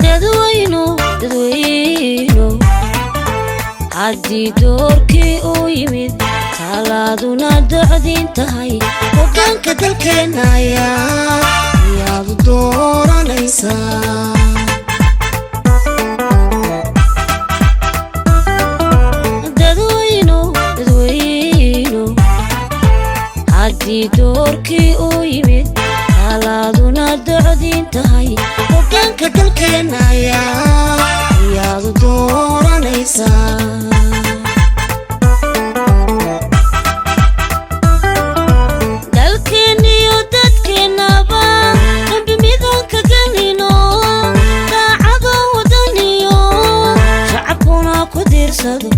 dadweyno haddii doorkii uu yimid talaaduna docdiin tahay hoggaanka dalkeena ayaad dooranaysaa dadweyno haddii doorkii uu yimid talaaduna docdiin tahay hoggaanka dalkeena ayaad dooranaysaa dalkeeniyo dadkeenaba dambi midaan ka galino daacado wadaniyo shacabkuna ku diirsado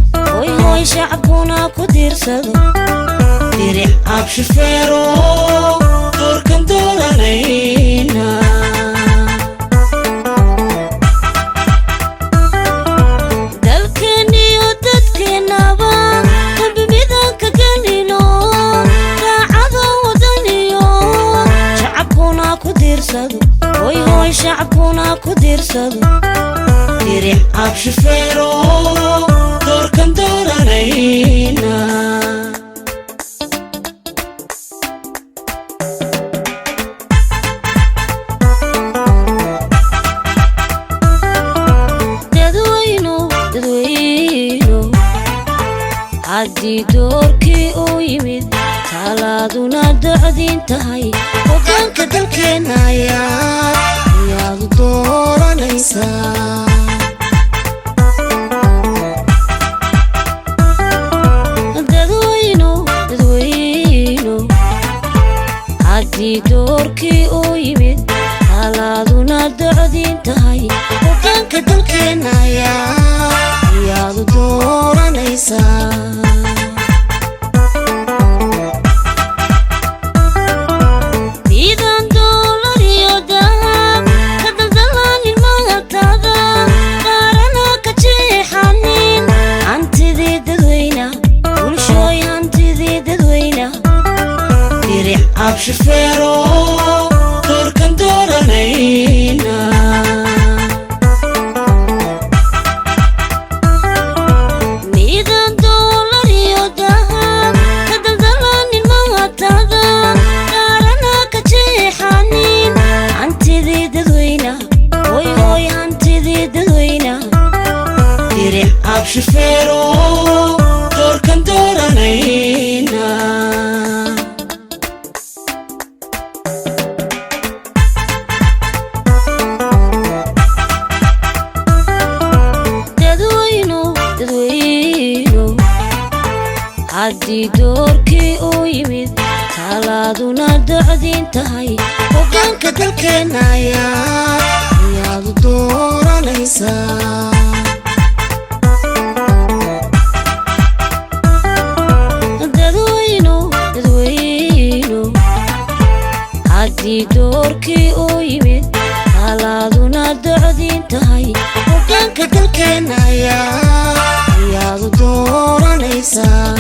hoy shacabkuna ku diirsado diric abshifeero doorkan dooranayna dalkeeniyo dadkeenaba dambi midaan ka galino daacado wadaniyo shacabkuna ku diirsado hoy shacabkuna ku diirsado diric abshifeero doorkan dooranayna haddii doorkii uu yimid talaaduna docdiin tahay hoggaanka dalkeena ayaad dooranaysaa dadweyno haddii doorkii uu yimid talaaduna docdiin tahay hoggaanka dalkeena ayaad dooranaysaa abshifeero doorkan dooranayna miidaan doolar iyo dahab ka daldalanin magatada qaarana ka jeexanin hantidii dadweyna hoy hantidii dadweyna diric abshifeero doorkan dooranayna haddii doorkii uu yimid talaaduna docdiin tahay hoggaanka dalkeena ayaad dooranaysaa dadweyno haddii doorkii uu yimid talaaduna docdiin tahay hoggaanka dalkeena ayaad dooranaysaa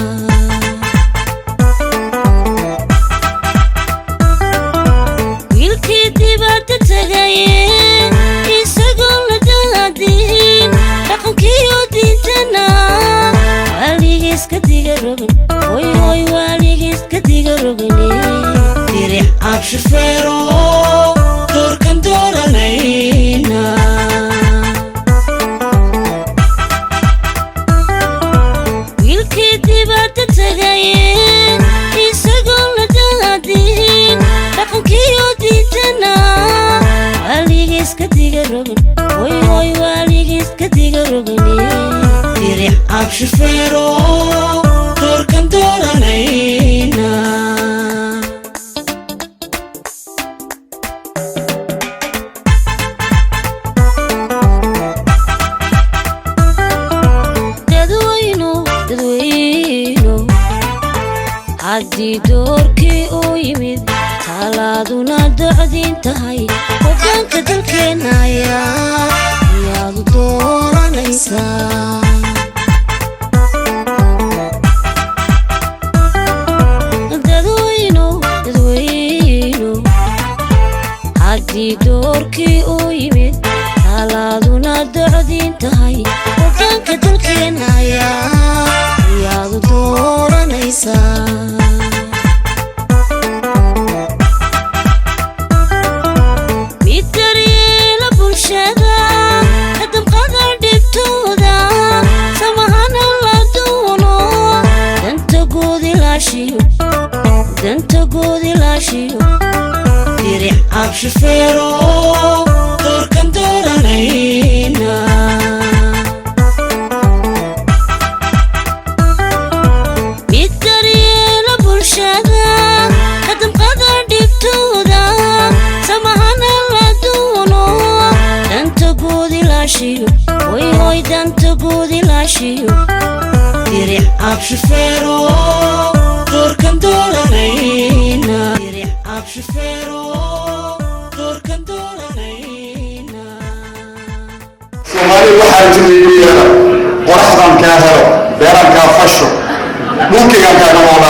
wiilkii dibadda tagaye isagoo la daadihin dhaqankiyo diintana waaligiis ka diga rogan hoy waaligiis ka diga rogane diric abshifeero doorkan dooranayna wiilkii dibadda tagaye isagoo la daadihin dhaqankiyo diintana waaligiis ka diga rogan hoy waaligiis ka diga rogane diric abshifeero doorkan dooranayna haddii doorkii uu yimid talaaduna docdiin tahay hoggaanka dalkeena ayaad dooranaysaa abshifeero doorkan dooranayna mid daryeela bulshada kadamqada dhibtooda samahana la doono danta guud ilaashiyo hoy hoy danta guud ilaashiyo diric abshifeero doorkan dooranayna diric abshifeero doorkan dooranayna Soomaali waxaa jiri qoraxdan ka helo beeranka fasho dhulkiga ka noolaa